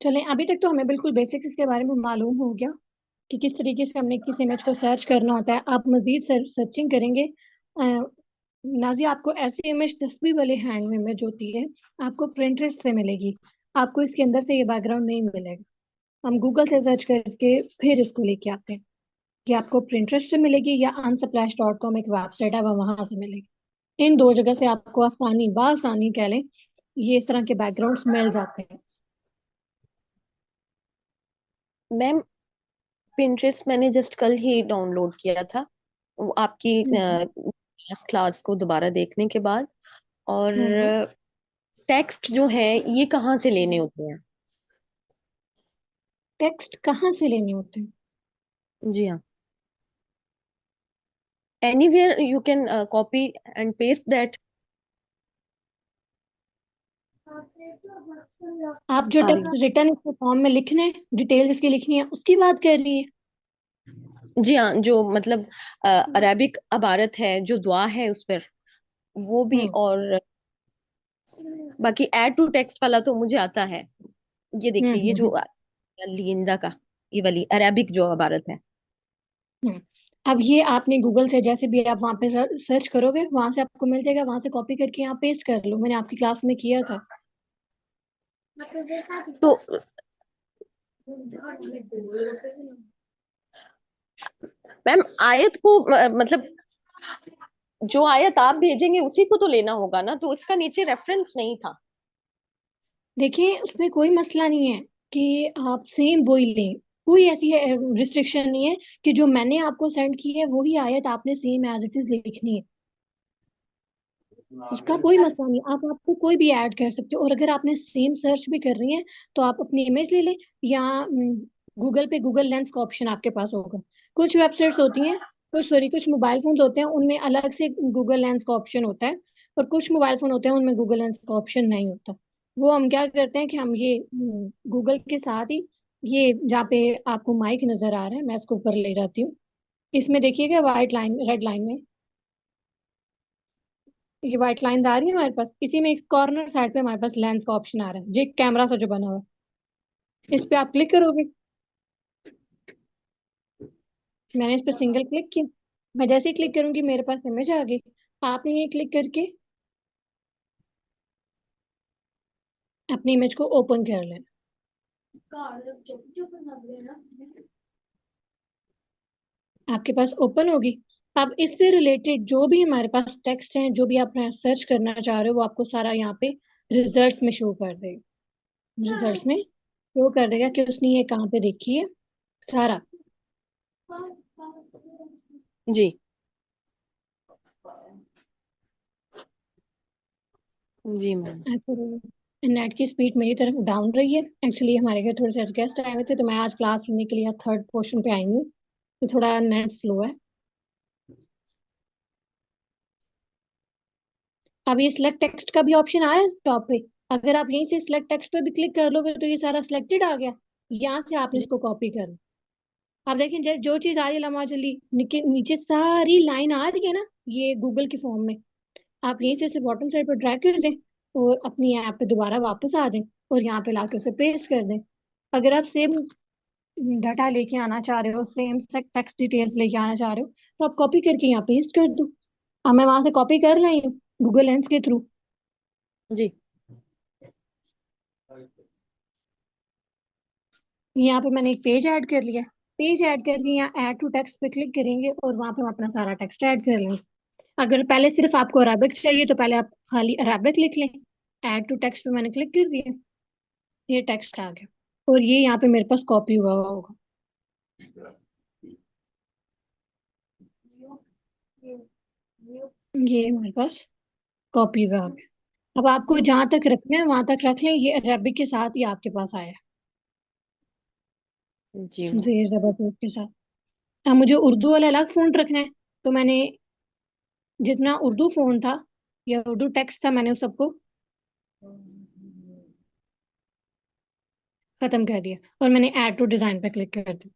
चलें, अभी तक तो हमें बिल्कुल बेसिक्स के बारे में मालूम हो गया कि किस तरीके से हमने किस इमेज को सर्च करना होता है। आप मजीद सर्चिंग करेंगे। अ, नाज़िया, आपको ऐसी इमेज तस्वीर वाले हैंड में इमेज होती है, आपको प्रिंटरेस्ट से मिलेगी। आपको इसके अंदर से ये बैकग्राउंड नहीं मिलेगा। हम गूगल से सर्च करके फिर इसको लेके आते हैं कि आपको प्रिंटरेस्ट से मिलेगी या unsplash.com एक वेबसाइट है, वहां से मिलेगी। इन दो जगह से आपको आसानी बासानी कह लें, ये इस तरह के बैकग्राउंड मिल जाते हैं। मैम, पिंटरेस्ट मैंने जस्ट कल ही डाउनलोड किया था, वो आपकी हम्म। क्लास को दोबारा देखने के बाद। और हम्म। टेक्स्ट जो है ये कहाँ से लेने होते हैं? टेक्स्ट कहाँ से लेने होते हैं? जी हाँ, anywhere you can copy and paste that. आप जो आ रही टेक्स्ट रिटर्न इसके फॉर्म में लिखने हैं, डिटेल्स इसकी लिखनी है, उसकी बात कर रही है। जी हाँ, जो मतलब अरेबिक अबारत है, जो दुआ है उस पर, वो भी। हम्म। और बाकी ऐड टू टेक्स्ट वाला तो मुझे आता है। ये हम्म। देखिए, ये जो लिंदा का, ये वाली अरेबिक जो इबारत है। हम्म। अब ये आपने गूगल से जैसे भी आप वहां पे सर्च करोगे, वहां से आपको मिल जाएगा, वहां से कॉपी करके यहाँ पेस्ट कर लो। मैंने आपकी क्लास में किया था। तो मैम, आयत को मतलब जो आयत आप भेजेंगे उसी को तो लेना होगा ना, तो इसका नीचे रेफरेंस नहीं था। देखिए, उसमें कोई मसला नहीं है कि आप सेम वही लें। कोई ऐसी रिस्ट्रिक्शन नहीं है कि जो मैंने आपको सेंड की है वही आयत आपने सेम एज इट इज लिखनी है। उसका कोई मसला नहीं, आप आपको कोई भी ऐड कर सकते हो। और अगर आपने सेम सर्च भी कर रही हैं तो आप अपनी इमेज ले लें, या गूगल पे गूगल लेंस का ऑप्शन आपके पास होगा। कुछ वेबसाइट्स होती हैं, कुछ मोबाइल फोन होते हैं, उनमें अलग से गूगल लेंस का ऑप्शन होता है। और कुछ मोबाइल फोन होते हैं उनमें गूगल लेंस का ऑप्शन नहीं होता। वो हम क्या करते हैं कि हम ये गूगल के साथ ही, ये जहाँ पे आपको माइक नजर आ रहा है, मैं इसको ऊपर ले जाती हूँ। इसमें देखिएगा व्हाइट लाइन रेड लाइन में, ये व्हाइट लाइंस आ रही है हमारे पास, इसी में एक कॉर्नर साइड पे हमारे पास लेंस का ऑप्शन आ रहा है, जो एक कैमरा सा जो बना हुआ है, इस पे आप क्लिक करोगे। मैंने इस पे सिंगल क्लिक किया। मैं जैसे ही क्लिक करूंगी मेरे पास इमेज आ गई। आपने ये क्लिक करके अपनी इमेज को ओपन कर लेना। आपके पास ओपन होगी। अब इससे रिलेटेड जो भी हमारे पास टेक्स्ट हैं, जो भी आप सर्च करना चाह रहे हो, वो आपको सारा यहाँ पे रिजल्ट्स में शो कर देगा। रिजल्ट्स में शो कर देगा कि उसने ये कहाँ पे देखी है, सारा। जी। जी मैम। नेट की स्पीड मेरी तरफ डाउन रही है। एक्चुअली हमारे घर थोड़े से गेस्ट आए हुए थे, तो मैं आज क्लास लेने के लिए थर्ड पोर्शन पे आई हूँ, तो थोड़ा नेट स्लो है। अब ये सिलेक्ट टेक्स्ट का भी ऑप्शन आ रहा है टॉप पे। अगर आप यहीं से सिलेक्ट टेक्स्ट पे भी क्लिक कर लोगे तो ये सारा सिलेक्टेड आ गया। यहाँ से आपने जी। इसको कॉपी करना। आप देखें, जैसे जो चीज आ रही है लम्हा जल्दी नीचे सारी लाइन आ रही है ना, ये गूगल के फॉर्म में, आप यहीं से इसे बॉटम साइड पर ड्रैग कर दें और अपनी ऐप पे दोबारा वापस आ जाएं और यहाँ पे लाके उसे पेस्ट कर दें। अगर आप सेम डाटा लेके आना चाह रहे हो, सेम टेक्स्ट डिटेल्स लेके आना चाह रहे हो, तो आप कॉपी करके यहाँ पेस्ट कर दो। अब मैं वहां से कॉपी कर रही हूँ गूगल लेंस के थ्रू। जी। यहाँ पे मैंने एक पेज ऐड कर लिया। पेज ऐड करके यहाँ ऐड टू टेक्स्ट पे क्लिक करेंगे और वहां पे हम अपना सारा टेक्स्ट ऐड कर लेंगे। अगर पहले सिर्फ आपको अरेबिक चाहिए तो पहले आप खाली अरेबिक लिख लें। ऐड टू टेक्स्ट पे मैंने क्लिक कर दिया, ये टेक्स्ट आ गया और ये यहाँ पे मेरे पास कॉपी हुआ हुआ होगा। ये हमारे पास कॉपी हुआ आ गया। अब आपको जहां तक रखना है वहां तक रख लें, ये अरेबिक के साथ ही आपके पास आया जी है, मैम। जेर जबरदस्त के साथ। अब मुझे उर्दू वाला अलग फॉन्ट रखना है, तो मैंने जितना उर्दू फोन था या उर्दू टेक्स्ट था, मैंने उस सबको खत्म कर दिया और मैंने ऐड टू डिजाइन पे क्लिक कर दिया।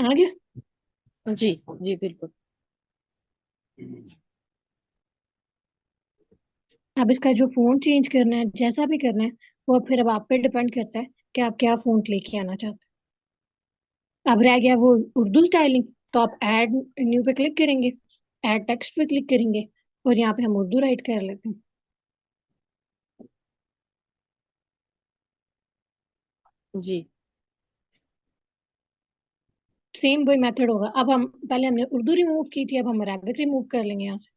आ गया। जी। जी बिल्कुल। अब इसका जो फोन चेंज करना है, जैसा भी करना है, वो फिर अब आप पे डिपेंड करता है कि आप क्या फोन लेके आना चाहते हैं। अब रह गया वो उर्दू स्टाइलिंग, तो आप ऐड न्यू पे क्लिक करेंगे, ऐड टेक्स्ट पे क्लिक करेंगे और यहाँ पे हम उर्दू राइट कर लेते हैं। जी। सेम वही मेथड होगा। अब हम पहले हमने उर्दू रिमूव की थी, अब हम अरेबिक रिमूव कर लेंगे यहाँ से।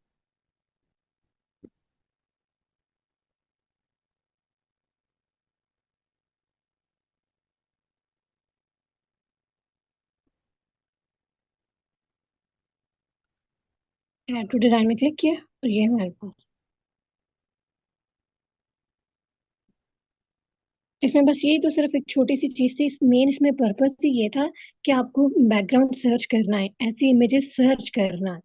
ऐड टू डिजाइन में क्लिक किया और ये हमारे पास। इसमें बस यही तो सिर्फ एक छोटी सी चीज थी, मेन इसमें पर्पस ही ये था कि आपको बैकग्राउंड सर्च करना है, ऐसी इमेजेस सर्च करना है।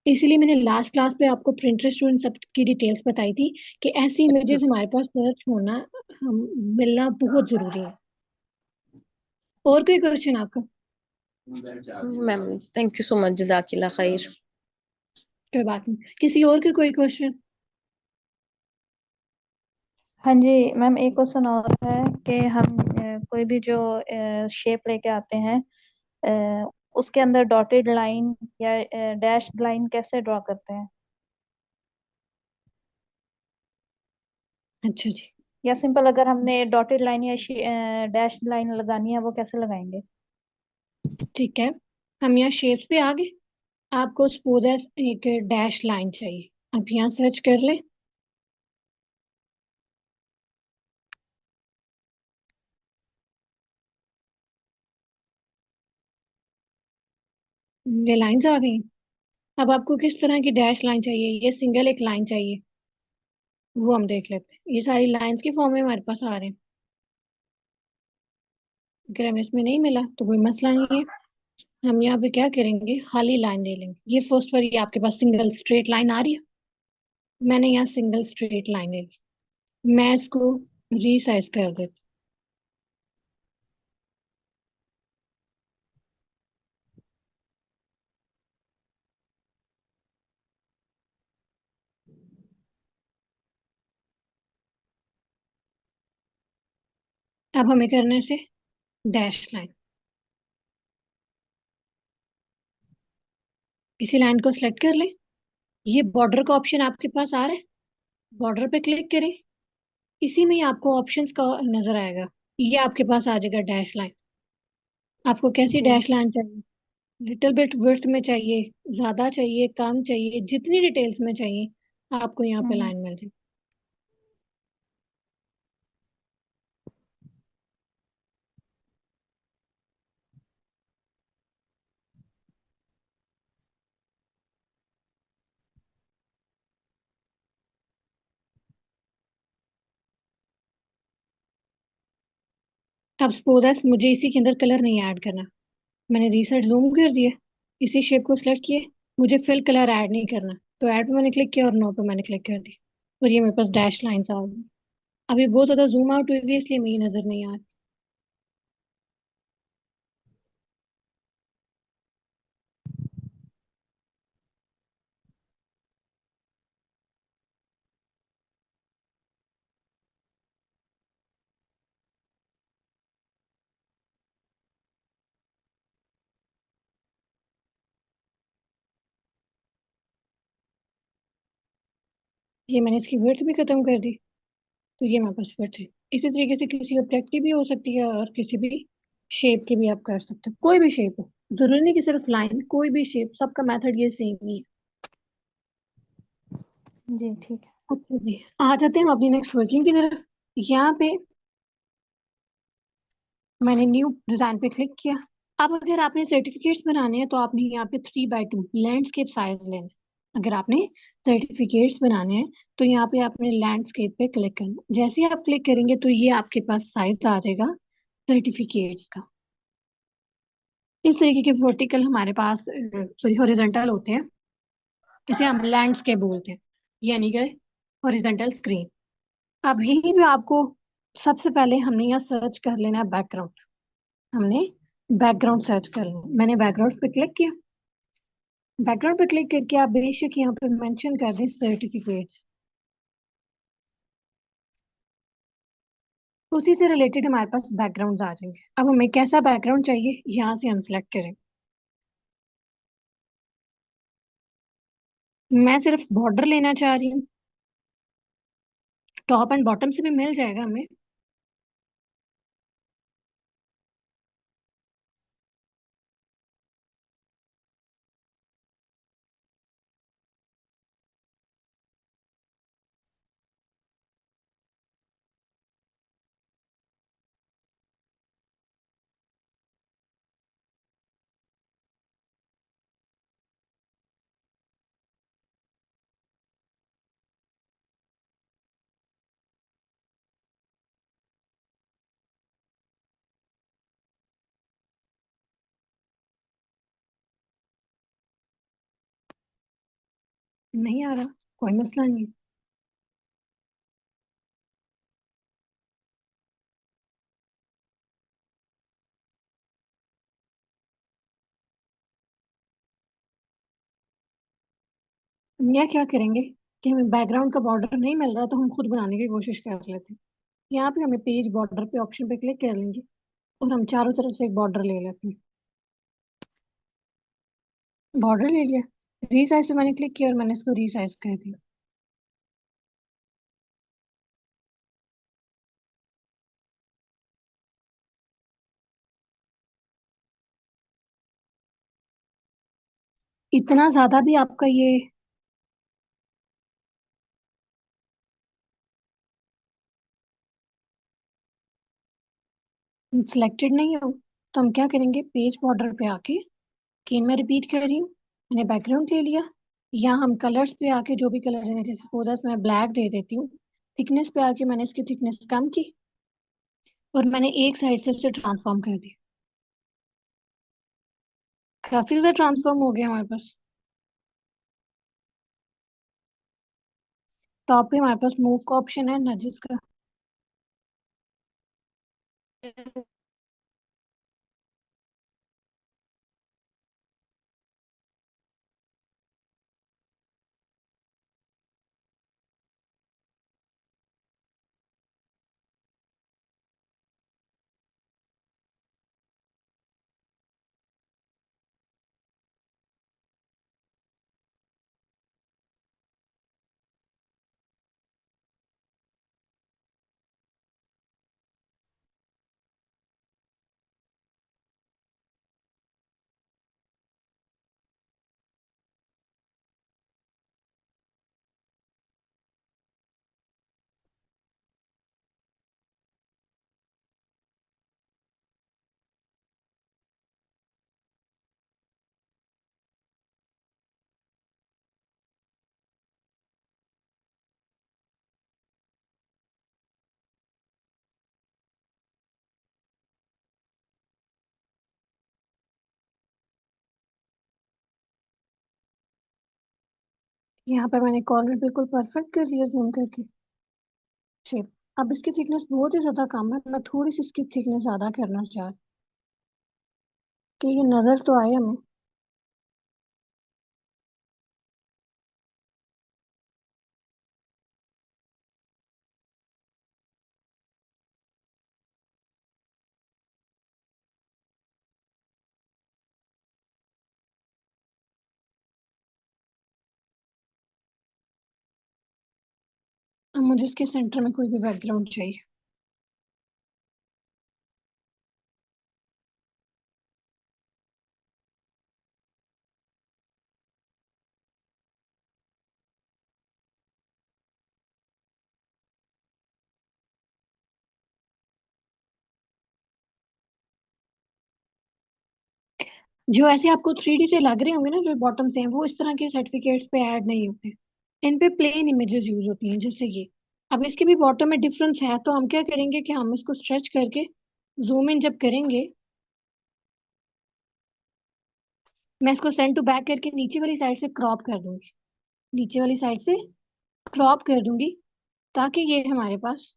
इसीलिए मैंने लास्ट क्लास पे आपको प्रिंटरेस्ट और इन सब की डिटेल्स बताई थी कि ऐसी इमेजेस हमारे पास सर्च होना, हम मिलना बहुत जरूरी है। और कोई क्वेश्चन आपका? Ma'am thank you so much, जजाकिल्ला खैर। कोई बात नहीं, किसी और के कोई क्वेश्चन? हाँ जी मैम, एक क्वेश्चन और है कि हम कोई भी जो शेप लेके आते हैं, उसके अंदर डॉटेड लाइन या डैश लाइन कैसे ड्रॉ करते हैं? अच्छा जी, या सिंपल अगर हमने डॉटेड लाइन या डैश लाइन लगानी है, वो कैसे लगाएंगे? ठीक है। हम यहाँ शेप्स पे आ गए। आपको सपोज है एक डैश लाइन चाहिए, आप यहाँ सर्च कर लें। ये लाइंस आ गई। अब आपको किस तरह की डैश लाइन चाहिए, ये सिंगल एक लाइन चाहिए, वो हम देख लेते हैं। ये सारी लाइंस के फॉर्म में हमारे पास आ रहे हैं। अगर हमें इसमें नहीं मिला तो कोई मसला नहीं है। हम यहाँ पे क्या करेंगे, खाली लाइन ले लेंगे। ये फर्स्ट वाली आपके पास सिंगल स्ट्रेट लाइन आ रही है, मैंने यहाँ सिंगल स्ट्रेट लाइन ले ली। मैं इसको रीसाइज कर देती हूँ। अब हमें करने से डैश लाइन, किसी लाइन को सिलेक्ट कर लें। ये बॉर्डर का ऑप्शन आपके पास आ रहा है, बॉर्डर पे क्लिक करें। इसी में ही आपको ऑप्शंस का नजर आएगा, ये आपके पास आ जाएगा डैश लाइन। आपको कैसी जी। डैश लाइन चाहिए? लिटिल बिट विड्थ में चाहिए, ज्यादा चाहिए, कम चाहिए, जितनी डिटेल्स में चाहिए आपको यहाँ पे हम्म। लाइन मिल जाए। अब सपोज है मुझे इसी के अंदर कलर नहीं ऐड करना, मैंने रीसेट जूम कर दिया, इसी शेप को सिलेक्ट किया, मुझे फिल कलर ऐड नहीं करना, तो ऐड पे मैंने क्लिक किया और नो पे मैंने क्लिक कर दी और ये मेरे पास डैश लाइंस आ गई। अभी बहुत ज्यादा जूम आउट हुई है इसलिए मुझे नजर नहीं आ रही। ये मैंने इसकी विड्थ भी खत्म कर दी, तो ये मेरे पास विड्थ है। इसी तरीके से किसी ऑब्जेक्ट की भी हो सकती है और किसी भी शेप की भी आप कर सकते हो, कोई भी शेप हो, जरूरी नहीं कि सिर्फ लाइन, कोई भी शेप, सबका मेथड ये सेम ही है। जी ठीक है। अच्छा जी, आ जाते हैं हम अपनी नेक्स्ट वर्किंग की तरफ। यहाँ पे मैंने न्यू डिजाइन पे क्लिक किया। अब अगर आपने सर्टिफिकेट्स बनाने हैं तो आपने यहाँ पे 3x2 लैंडस्केप साइज लेना है। अगर आपने सर्टिफिकेट्स बनाने हैं तो यहाँ पे आपने लैंडस्केप पे क्लिक करना है। जैसे ही आप क्लिक करेंगे तो ये आपके पास साइज आ जाएगा सर्टिफिकेट्स का। इस तरीके के वर्टिकल हमारे पास, सॉरी हॉरिजॉन्टल होते हैं, इसे हम लैंडस्केप बोलते हैं, यानी कि हॉरिजॉन्टल स्क्रीन। अब यहीं पे आपको सबसे पहले हमने यहाँ सर्च कर लेना है बैकग्राउंड। हमने बैकग्राउंड सर्च कर लेना, मैंने बैकग्राउंड पे क्लिक किया। बैकग्राउंड पे क्लिक करके आप बेशक यहाँ पे मेंशन कर दें सर्टिफिकेट्स। उसी से रिलेटेड हमारे पास बैकग्राउंड्स आ जाएंगे। अब हमें कैसा बैकग्राउंड चाहिए यहाँ से हम सेलेक्ट करें। मैं सिर्फ बॉर्डर लेना चाह रही हूँ। टॉप एंड बॉटम से भी मिल जाएगा हमें। नहीं आ रहा, कोई मसला नहीं। हम यहाँ क्या करेंगे कि हमें बैकग्राउंड का बॉर्डर नहीं मिल रहा तो हम खुद बनाने की कोशिश कर लेते हैं। यहाँ पे हमें पेज बॉर्डर पे ऑप्शन पे क्लिक कर लेंगे और हम चारों तरफ से एक बॉर्डर ले लेते हैं। बॉर्डर ले लिया। रीसाइज पे मैंने क्लिक किया और मैंने इसको रीसाइज कर दिया। इतना ज्यादा भी आपका ये सिलेक्टेड नहीं हो तो हम क्या करेंगे, पेज बॉर्डर पे आके अगेन मैं रिपीट कर रही हूँ, मैंने बैकग्राउंड ले लिया। यहाँ हम कलर्स पे आके जो भी कलर है, जैसे सपोज मैं ब्लैक दे देती हूँ। थिकनेस पे आके मैंने इसकी थिकनेस कम की और मैंने एक साइड से इसे ट्रांसफॉर्म कर दिया। काफी ज्यादा ट्रांसफॉर्म हो गया हमारे पास। टॉप पे हमारे पास मूव का ऑप्शन है, नजिस का। यहाँ पर मैंने कॉर्नर बिल्कुल परफेक्ट कर दिया जूम करके। शेप। अब इसकी थिकनेस बहुत ही ज्यादा कम है, मैं थोड़ी सी इसकी थिकनेस ज्यादा करना चाह कि ये नजर तो आए हमें। अब मुझे इसके सेंटर में कोई भी बैकग्राउंड चाहिए। जो ऐसे आपको 3D से लग रहे होंगे ना, जो बॉटम से हैं, वो इस तरह के सर्टिफिकेट्स पे ऐड नहीं होते। इन पे प्लेन इमेजेस यूज होती हैं, जैसे ये। अब इसके भी बॉटम में डिफरेंस है, तो हम क्या करेंगे कि हम इसको स्ट्रेच करके जूम इन जब करेंगे, मैं इसको सेंड टू बैक करके नीचे वाली साइड से क्रॉप कर दूंगी। नीचे वाली साइड से क्रॉप कर दूंगी ताकि ये हमारे पास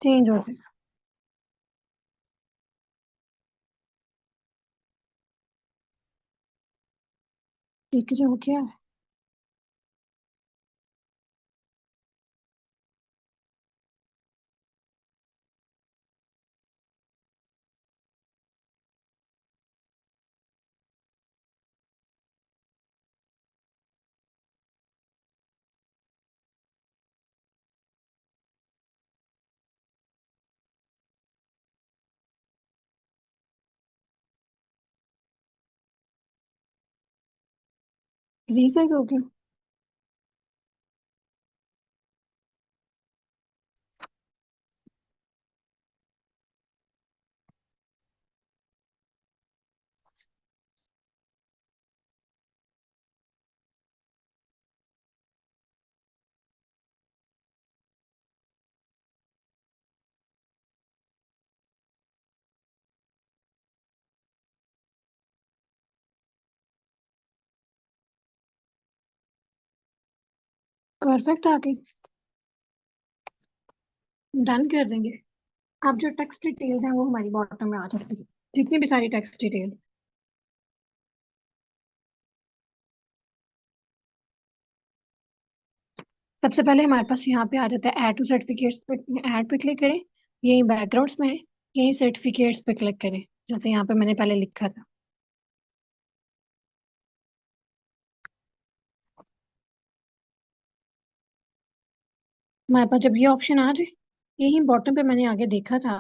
चेंज हो जाएगा। ठीक है, हो गया। रीसाइज हो गया। परफेक्ट आ गई। डन कर देंगे। अब जो टेक्स्ट डिटेल्स हैं वो हमारी बॉटम में आ जाती है, जितनी भी सारी टेक्स्ट डिटेल। सबसे पहले हमारे पास यहाँ पे आ जाता है ऐड टू सर्टिफिकेट। ऐड पे क्लिक करें। यही बैकग्राउंड्स में है। यही सर्टिफिकेट्स पे क्लिक करें, जैसे यहाँ पे मैंने पहले लिखा था। हमारे पास जब ये ऑप्शन आ जाए, यही बॉटम पे मैंने आगे देखा था,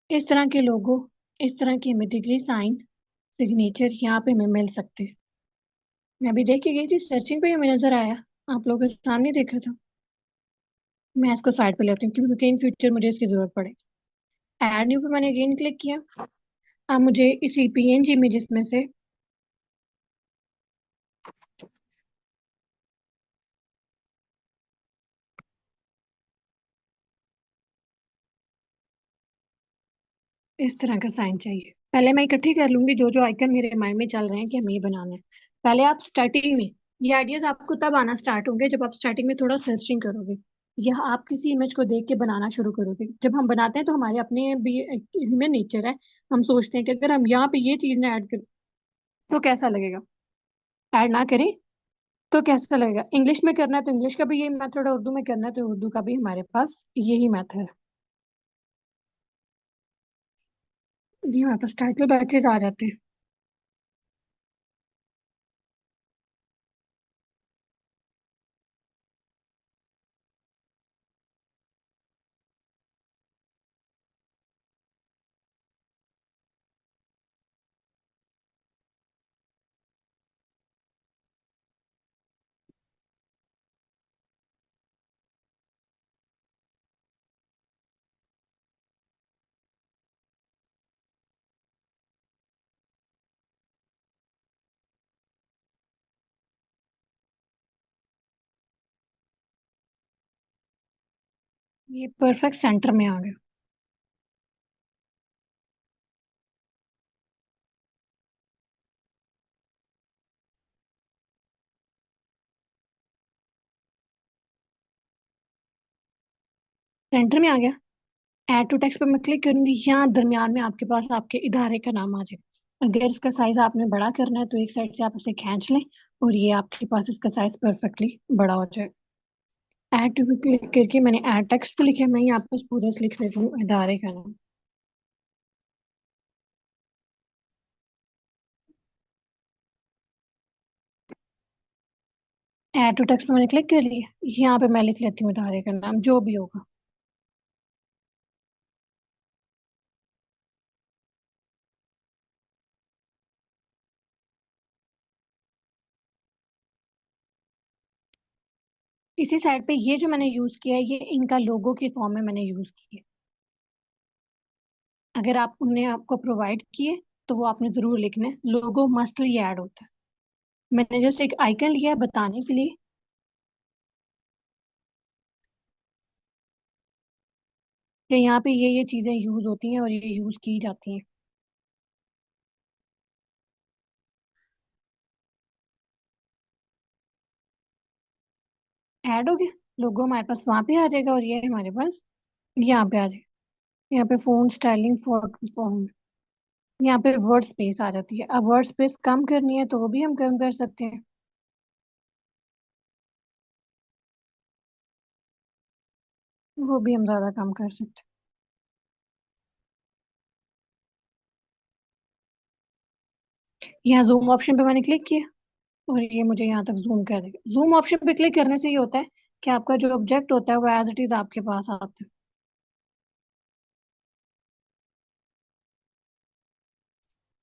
इस तरह के लोगो, इस तरह की डिग्री, साइन, सिग्नेचर यहाँ पे हमें मिल सकते हैं। मैं अभी देख के गई थी, सर्चिंग पे हमें नजर आया, आप लोगों के सामने देखा था। मैं इसको साइड पे लेती हूँ क्योंकि इन फ्यूचर मुझे इसकी जरूरत पड़े। ऐड न्यू पे मैंने अगेन क्लिक किया। अब मुझे इसी पीएनजी इमेजेस में से इस तरह का साइन चाहिए। पहले मैं इकट्ठी कर लूंगी जो जो आइकन मेरे माइंड में चल रहे हैं कि हमें ये बनाना है। पहले आप स्टार्टिंग में, ये आइडियाज आपको तब आना स्टार्ट होंगे जब आप स्टार्टिंग में थोड़ा सर्चिंग करोगे, या आप किसी इमेज को देख के बनाना शुरू करोगे। जब हम बनाते हैं तो हमारे अपने भी ह्यूमन नेचर है, हम सोचते हैं कि अगर हम यहाँ पे ये चीज ना ऐड करें तो कैसा लगेगा, ऐड ना करें तो कैसा लगेगा। इंग्लिश में करना है तो इंग्लिश का भी यही मेथड है, उर्दू में करना है तो उर्दू का भी हमारे पास यही मेथड है। जी, हमारे पास टाइटल बैचेस आ जाते हैं। ये परफेक्ट सेंटर में आ गया। सेंटर में आ गया। ऐड टू टेक्स्ट पे मैं क्लिक करूंगी, यहाँ दरमियान में आपके पास आपके इदारे का नाम आ जाएगा। अगर इसका साइज आपने बड़ा करना है तो एक साइड से आप उसे खींच लें और ये आपके पास इसका साइज परफेक्टली बड़ा हो जाए। ऐड टू पे क्लिक करके मैंने ऐड टेक्स्ट पे लिखा है, मैं यहाँ पे पूरा लिख देती हूँ इदारे का नाम। ऐड टू टेक्स्ट पे मैंने क्लिक कर लिया, यहाँ पे मैं लिख लेती हूँ इदारे का नाम जो भी होगा। इसी साइड पे ये जो मैंने यूज किया है, ये इनका लोगो के फॉर्म में मैंने यूज किया है। अगर आप उन्हें आपको प्रोवाइड किए तो वो आपने जरूर लिखना है, लोगो मस्टली ऐड होता है। मैंने जस्ट एक आइकन लिया है बताने के लिए कि यहाँ पे ये चीजें यूज होती हैं और ये यूज की जाती हैं। ऐड हो गया। लोगो हमारे पास वहां पे आ जाएगा और ये हमारे पास यहाँ पे आ जाएगा। यहाँ पे फोन स्टाइलिंग फॉर्म, यहाँ पे वर्ड स्पेस आ जाती है। अब वर्ड स्पेस कम करनी है तो वो भी हम कम कर सकते हैं। वो भी हम ज्यादा कम कर सकते हैं। यहाँ जूम ऑप्शन पे मैंने क्लिक किया और ये मुझे यहाँ तक जूम कर देगा। जूम ऑप्शन पे क्लिक करने से ये होता है कि आपका जो ऑब्जेक्ट होता है वो एज इट इज आपके पास आता है।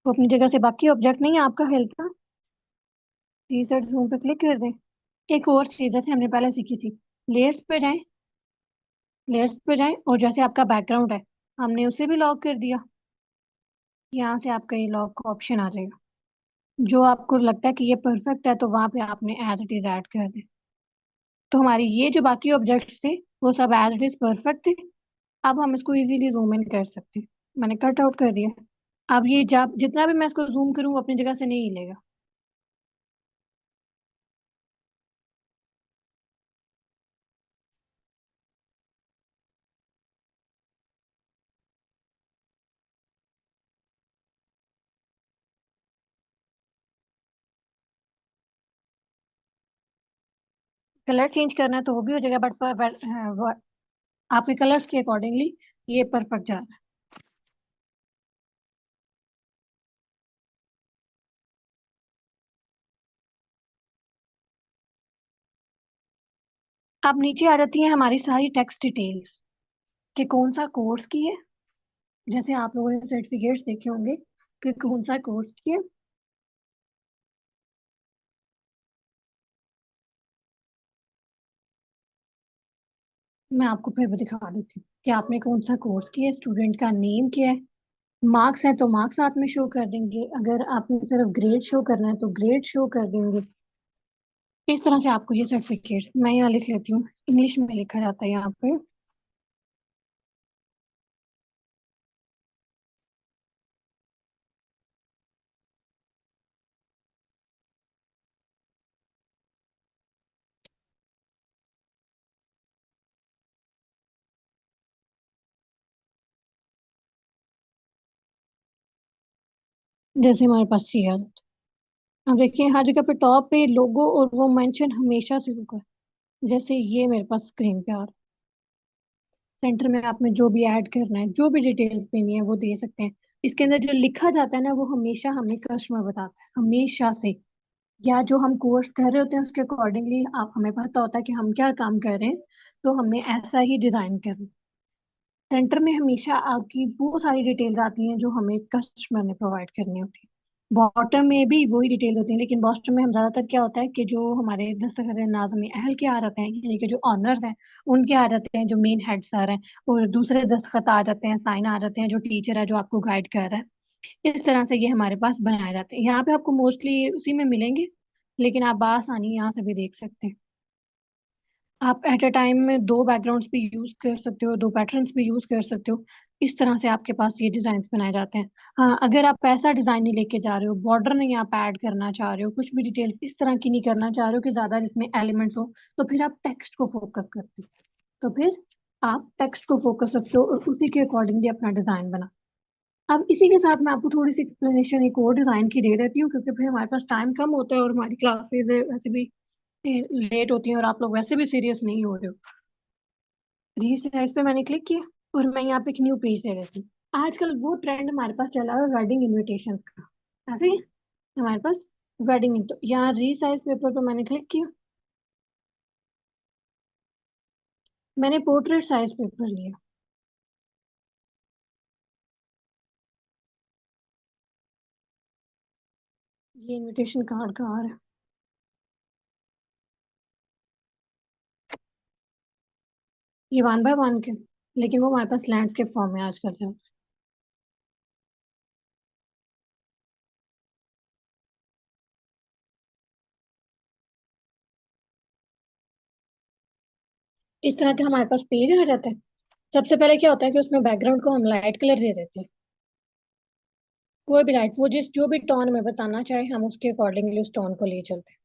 वो अपनी जगह से बाकी ऑब्जेक्ट नहीं है आपका हिलता। रीसेट जूम पे क्लिक कर दें। एक और चीज जैसे हमने पहले सीखी थी, लेयर्स पे जाएं। लेयर्स पे जाएं और जैसे आपका बैकग्राउंड है हमने उसे भी लॉक कर दिया। यहाँ से आपका ये लॉक का ऑप्शन आ जाएगा। जो आपको लगता है कि ये परफेक्ट है तो वहां पे आपने एज इट इज ऐड कर दे। तो हमारी ये जो बाकी ऑब्जेक्ट्स थे वो सब एज इट इज परफेक्ट थे। अब हम इसको इजीली जूम इन कर सकते हैं। मैंने कट आउट कर दिया। अब ये जब जितना भी मैं इसको जूम करूँ वो अपनी जगह से नहीं हिलेगा। कलर चेंज करना है तो वो भी हो जाएगा बट आपके कलर्स के अकॉर्डिंगली ये परफेक्ट जा रहा है। अब नीचे आ जाती है हमारी सारी टेक्स्ट डिटेल्स कि कौन सा कोर्स की है। जैसे आप लोगों ने सर्टिफिकेट्स देखे होंगे कि कौन सा कोर्स की है। मैं आपको फिर भी दिखा देती हूँ कि आपने कौन सा कोर्स किया है, स्टूडेंट का नेम क्या है। मार्क्स है तो मार्क्स साथ में शो कर देंगे। अगर आपने सिर्फ ग्रेड शो करना है तो ग्रेड शो कर देंगे। इस तरह से आपको ये सर्टिफिकेट, मैं यहाँ लिख लेती हूँ, इंग्लिश में लिखा जाता है यहाँ पे। जैसे हमारे पास चाहिए। अब देखिए हर जगह पे टॉप पे लोगो और वो मेंशन हमेशा से होगा। जैसे ये मेरे पास स्क्रीन पे आ रहा है। सेंटर में आपने जो भी ऐड करना है, जो भी डिटेल्स देनी है वो दे सकते हैं। इसके अंदर जो लिखा जाता है ना वो हमेशा हमें कस्टमर बताता है, हमेशा से। या जो हम कोर्स कर रहे होते हैं उसके अकॉर्डिंगली आप हमें पता होता है कि हम क्या काम कर रहे हैं, तो हमने ऐसा ही डिजाइन करना। सेंटर में हमेशा आपकी वो सारी डिटेल्स आती हैं जो हमें कस्टमर ने प्रोवाइड करनी होती है। बॉटम में भी वही डिटेल्स होती हैं लेकिन बॉटम में हम ज्यादातर क्या होता है कि जो हमारे दस्तखत नाज़िम अहल के आ जाते हैं, यानी कि जो ऑनर्स हैं उनके आ जाते हैं, जो मेन हेड सर हैं। और दूसरे दस्तखत आ जाते हैं, साइन आ जाते हैं, जो टीचर है जो आपको गाइड कर रहा है। इस तरह से ये हमारे पास बनाए जाते हैं। यहाँ पे आपको मोस्टली उसी में मिलेंगे लेकिन आप बासानी यहाँ से भी देख सकते हैं। आप एट अ टाइम में दो बैकग्राउंड्स भी यूज कर सकते हो, दो पैटर्न्स भी यूज कर सकते हो। इस तरह से आपके पास ये डिजाइन बनाए जाते हैं। हाँ, अगर आप ऐसा डिजाइन नहीं लेके जा रहे हो, बॉर्डर नहीं आप ऐड करना चाह रहे हो, कुछ भी डिटेल्स इस तरह की नहीं करना चाह रहे हो कि ज्यादा जिसमें एलिमेंट्स हो, तो फिर आप टेक्स्ट को फोकस करते हो। तो फिर आप टेक्स्ट को फोकस रखते हो और उसी के अकॉर्डिंगली अपना डिजाइन बना। अब इसी के साथ मैं आपको थोड़ी सी एक्सप्लेनेशन एक और डिजाइन की दे देती हूँ क्योंकि फिर हमारे पास टाइम कम होता है और हमारी क्लासेज वैसे भी लेट होती हैं और आप लोग वैसे भी सीरियस नहीं हो रहे हो। रीसाइज पे मैंने क्लिक किया और मैं यहाँ पे एक न्यू पेज ले लेती हूँ। आजकल वो ट्रेंड हमारे पास चला हुआ है वेडिंग इनविटेशंस का। ऐसे ही हमारे पास वेडिंग, तो यहाँ रीसाइज पेपर पे मैंने क्लिक किया। मैंने पोर्ट्रेट साइज पेपर लिया। ये इनविटेशन कार्ड का आ रहा है। ये 1 बाय 1 के, लेकिन वो हमारे पास लैंडस्केप फॉर्म है आजकल से। इस तरह का हमारे पास पेज आ जाता है। सबसे पहले क्या होता है कि उसमें बैकग्राउंड को हम लाइट कलर दे देते हैं। कोई भी लाइट, वो जिस जो भी टोन में बताना चाहे हम उसके अकॉर्डिंगली उस टोन को ले चलते हैं।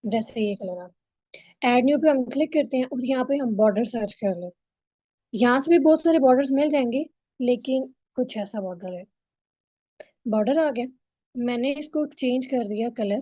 जैसे ये कलर, ऐड न्यू पे हम क्लिक करते हैं और यहाँ पे हम बॉर्डर सर्च कर लें। यहाँ से भी बहुत सारे बॉर्डर्स मिल जाएंगे, लेकिन कुछ ऐसा बॉर्डर है। बॉर्डर आ गया, मैंने इसको चेंज कर दिया कलर,